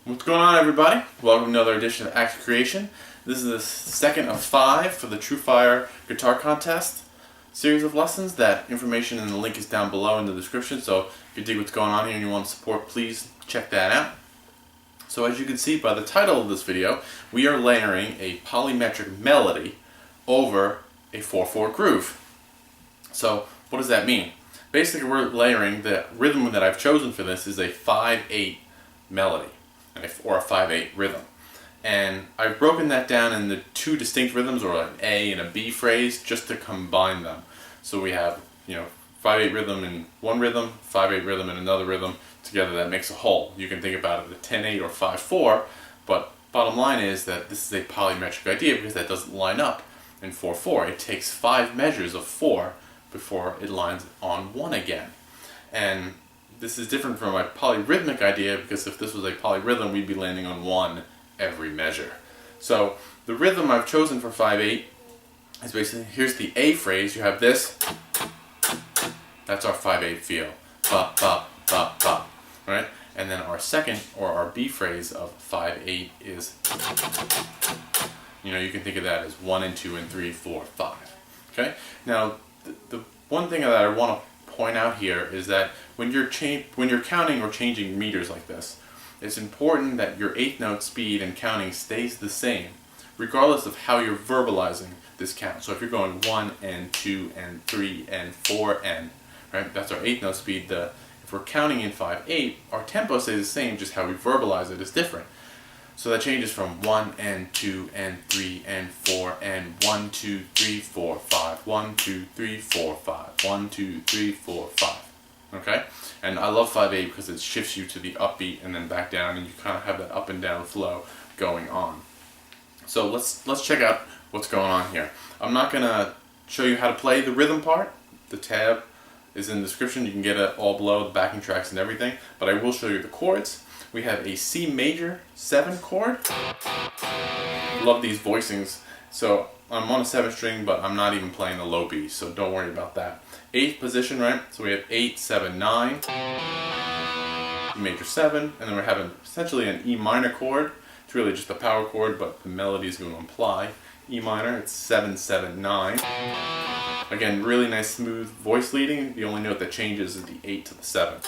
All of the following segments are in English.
What's going on, everybody? Welcome to another edition of Act Creation. This is the second of 5 for the TrueFire guitar contest series of lessons. That information and the link is down below in the description, so if you dig what's going on here and you want support, please check that out. So as you can see by the title of this video, we are layering a polymetric melody over a 4/4 groove. So what does that mean? Basically, we're layering, the rhythm that I've chosen for this is a 5/8 melody, or a 5/8 rhythm. And I've broken that down into two distinct rhythms, or an A and a B phrase, just to combine them. So we have, 5/8 rhythm in one rhythm, 5/8 rhythm in another rhythm. Together that makes a whole. You can think about it as a 10/8 or 5/4, but bottom line is that this is a polymetric idea because that doesn't line up in 4/4. It takes 5 measures of 4 before it lines on 1 again. And this is different from my polyrhythmic idea, because if this was a polyrhythm, we'd be landing on 1 every measure. So the rhythm I've chosen for 5/8 is basically, here's the A phrase, you have this, that's our 5/8 feel, ba ba ba ba, right? And then our second, or our B phrase of 5/8 is, you can think of that as 1 and 2 and 3, 4, 5. Okay? Now, the one thing that I want to point out here is that when you're counting or changing meters like this, it's important that your 8th note speed and counting stays the same, regardless of how you're verbalizing this count. So if you're going 1 and 2 and 3 and 4 and, right, that's our 8th note speed. If we're counting in 5/8, our tempo stays the same, just how we verbalize it is different. So that changes from 1 and 2 and 3 and 4 and 1, 2, 3, 4, 5, 1, 2, 3, 4, 5, 1, 2, 3, 4, 5. Okay? And I love 5/8 because it shifts you to the upbeat and then back down, and you kind of have that up and down flow going on. So let's check out what's going on here. I'm not going to show you how to play the rhythm part. The tab is in the description. You can get it all below, the backing tracks and everything. But I will show you the chords. We have a C major 7 chord. Love these voicings. So I'm on a 7th string, but I'm not even playing the low B, so don't worry about that. 8th position, right? So we have 8, 7, 9, E major 7, and then we're having essentially an E minor chord. It's really just a power chord, but the melody is going to imply E minor. It's 7, 7, 9. Again, really nice smooth voice leading. The only note that changes is the 8 to the 7.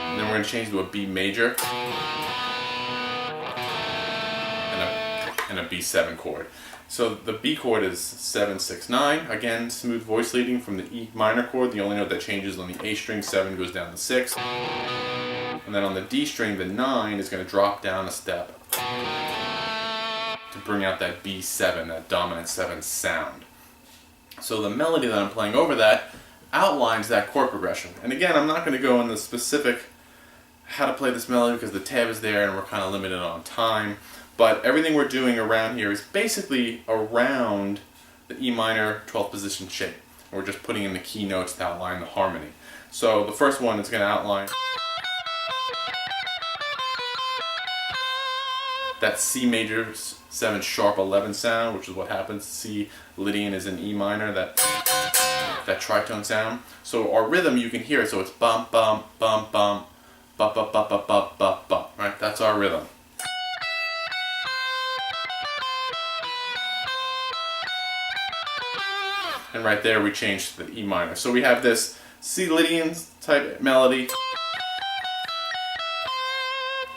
And then we're going to change to a B major and a B7 chord. So the B chord is 7, 6, 9. Again, smooth voice leading from the E minor chord. The only note that changes on the A string, 7 goes down to 6. And then on the D string, the 9 is going to drop down a step to bring out that B7, that dominant 7 sound. So the melody that I'm playing over that outlines that chord progression. And again, I'm not going to go into specific how to play this melody because the tab is there and we're kind of limited on time. But everything we're doing around here is basically around the E minor 12th position shape. We're just putting in the key notes to outline the harmony. So the first one is going to outline that C major 7 sharp 11 sound, which is what happens. C Lydian is in E minor, that tritone sound. So our rhythm, you can hear it, so it's bum bum bum bum ba ba ba ba ba ba ba. Right? That's our rhythm. And right there we change to the E minor. So we have this C Lydian type melody.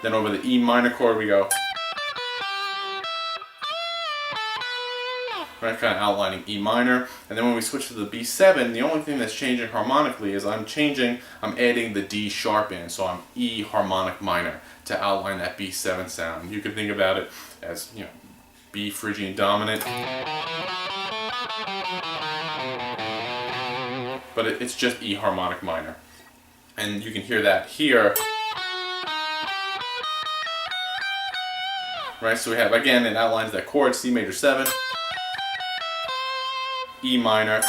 Then over the E minor chord we go. Right, kind of outlining E minor. And then when we switch to the B7, the only thing that's changing harmonically is I'm adding the D sharp in. So I'm E harmonic minor to outline that B7 sound. You could think about it as, B Phrygian dominant. But it's just E harmonic minor. And you can hear that here. Right, so we have, again, it outlines that chord, C major 7, E minor,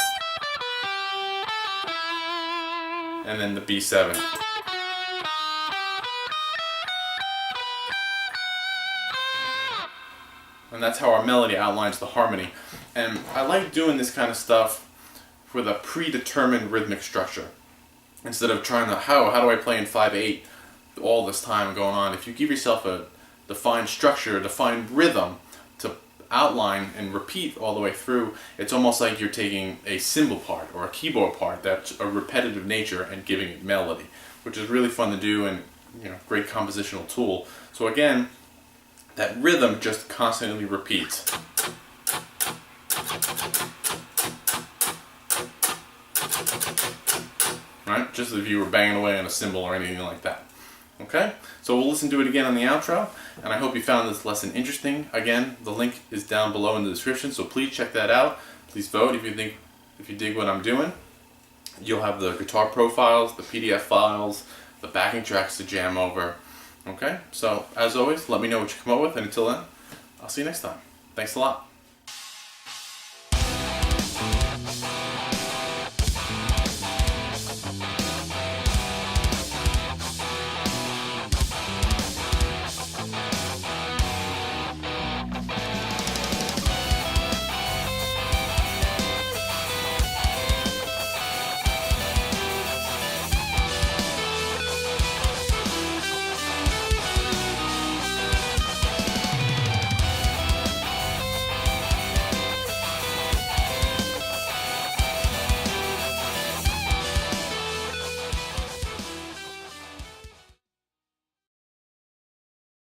and then the B7. And that's how our melody outlines the harmony. And I like doing this kind of stuff with a predetermined rhythmic structure. Instead of trying to, how do I play in 5/8? all this time going on, if you give yourself a defined structure, a defined rhythm to outline and repeat all the way through, it's almost like you're taking a cymbal part or a keyboard part that's a repetitive nature and giving it melody, which is really fun to do and great compositional tool. So again, that rhythm just constantly repeats. Right? Just as if you were banging away on a cymbal or anything like that. Okay? So we'll listen to it again on the outro, and I hope you found this lesson interesting. Again, the link is down below in the description, so please check that out. Please vote if you dig what I'm doing. You'll have the guitar profiles, the PDF files, the backing tracks to jam over. Okay? So as always, let me know what you come up with, and until then, I'll see you next time. Thanks a lot.